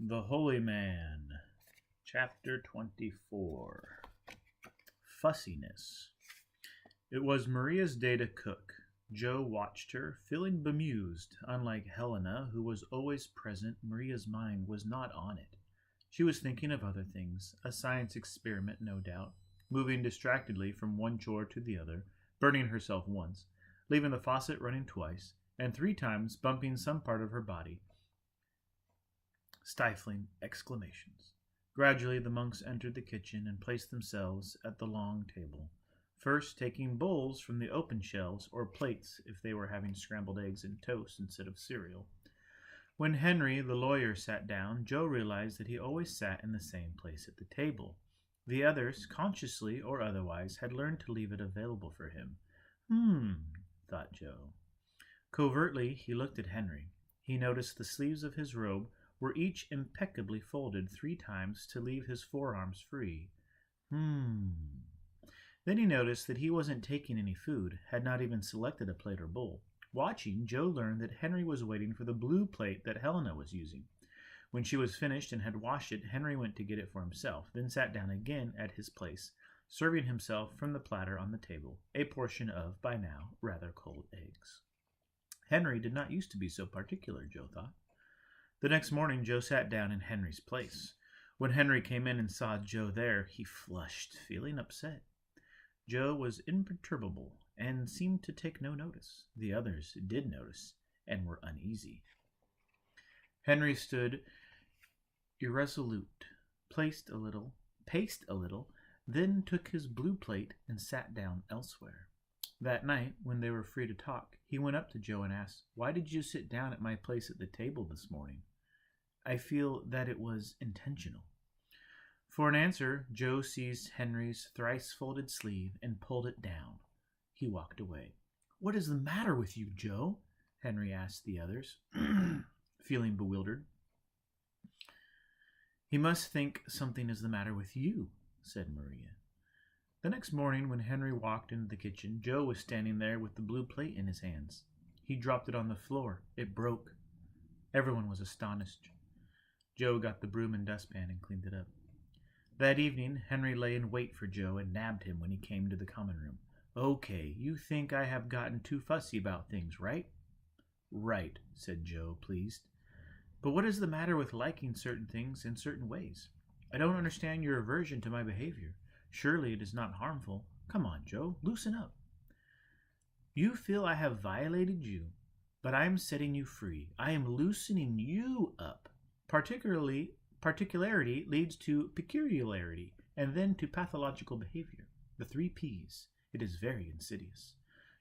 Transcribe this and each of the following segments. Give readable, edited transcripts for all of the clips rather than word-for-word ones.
The Holy Man, Chapter 24. Fussiness. It was Maria's day to cook. Joe watched her, feeling bemused. Unlike Helena, who was always present, Maria's mind was not on it. She was thinking of other things, a science experiment, no doubt, moving distractedly from one chore to the other, burning herself once, leaving the faucet running twice, and 3 times bumping some part of her body. Stifling exclamations. Gradually the monks entered the kitchen and placed themselves at the long table, first taking bowls from the open shelves, or plates if they were having scrambled eggs and toast instead of cereal. When Henry, the lawyer, sat down, Joe realized that he always sat in the same place at the table. The others, consciously or otherwise, had learned to leave it available for him. Thought Joe. Covertly, he looked at Henry. He noticed the sleeves of his robe were each impeccably folded 3 times to leave his forearms free. Then he noticed that he wasn't taking any food, had not even selected a plate or bowl. Watching, Joe learned that Henry was waiting for the blue plate that Helena was using. When she was finished and had washed it, Henry went to get it for himself, then sat down again at his place, serving himself from the platter on the table, a portion of, by now, rather cold eggs. Henry did not used to be so particular, Joe thought. The next morning, Joe sat down in Henry's place. When Henry came in and saw Joe there, he flushed, feeling upset. Joe was imperturbable and seemed to take no notice. The others did notice and were uneasy. Henry stood irresolute, paced a little, then took his blue plate and sat down elsewhere. That night, when they were free to talk, he went up to Joe and asked, "Why did you sit down at my place at the table this morning?" "I feel that it was intentional." For an answer, Joe seized Henry's thrice-folded sleeve and pulled it down. He walked away. "What is the matter with you, Joe?" Henry asked the others, feeling bewildered. "He must think something is the matter with you," said Maria. The next morning, when Henry walked into the kitchen, Joe was standing there with the blue plate in his hands. He dropped it on the floor. It broke. Everyone was astonished. Joe got the broom and dustpan and cleaned it up. That evening, Henry lay in wait for Joe and nabbed him when he came to the common room. "Okay, you think I have gotten too fussy about things, right?" "Right," said Joe, pleased. "But what is the matter with liking certain things in certain ways? I don't understand your aversion to my behavior. Surely it is not harmful. Come on, Joe, loosen up." "You feel I have violated you, but I am setting you free. I am loosening you up. Particularity leads to peculiarity, and then to pathological behavior. The 3 Ps. It is very insidious.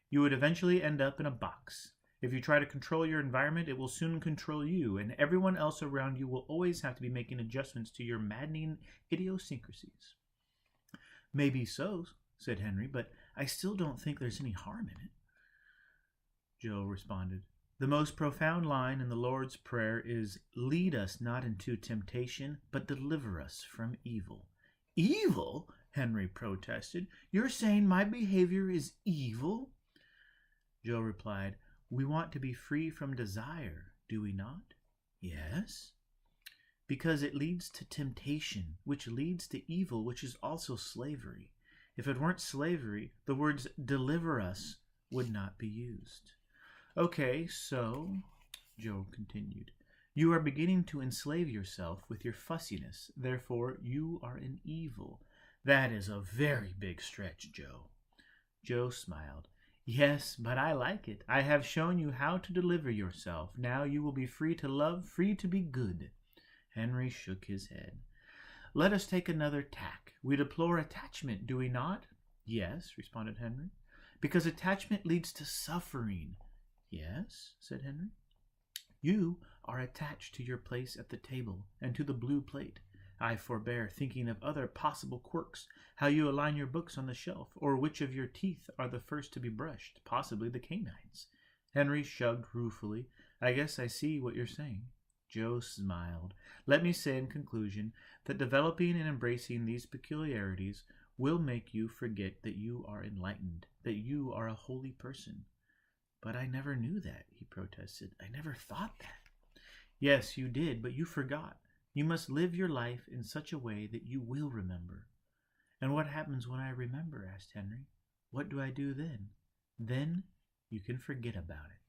You would eventually end up in a box. If you try to control your environment, it will soon control you, and everyone else around you will always have to be making adjustments to your maddening idiosyncrasies." "Maybe so," said Henry, "but I still don't think there's any harm in it." Joe responded, "The most profound line in the Lord's Prayer is, 'Lead us not into temptation, but deliver us from evil.'" "Evil?" Henry protested. "You're saying my behavior is evil?" Joe replied, "We want to be free from desire, do we not?" "Yes." "Because it leads to temptation, which leads to evil, which is also slavery. If it weren't slavery, the words 'deliver us' would not be used." "Okay, so," Joe continued, "you are beginning to enslave yourself with your fussiness. Therefore, you are an evil." "That is a very big stretch, Joe." Joe smiled. "Yes, but I like it. I have shown you how to deliver yourself. Now you will be free to love, free to be good." Henry shook his head. "Let us take another tack. We deplore attachment, do we not?" "Yes," responded Henry. "Because attachment leads to suffering." "Yes," said Henry. "You are attached to your place at the table and to the blue plate. I forbear thinking of other possible quirks, how you align your books on the shelf, or which of your teeth are the first to be brushed, possibly the canines." Henry shrugged ruefully. "I guess I see what you're saying." Joe smiled. "Let me say in conclusion that developing and embracing these peculiarities will make you forget that you are enlightened, that you are a holy person." "But I never knew that," he protested. "I never thought that." "Yes, you did, but you forgot. You must live your life in such a way that you will remember. And what happens when I remember? Asked Henry. What do I do then? Then you can forget about it.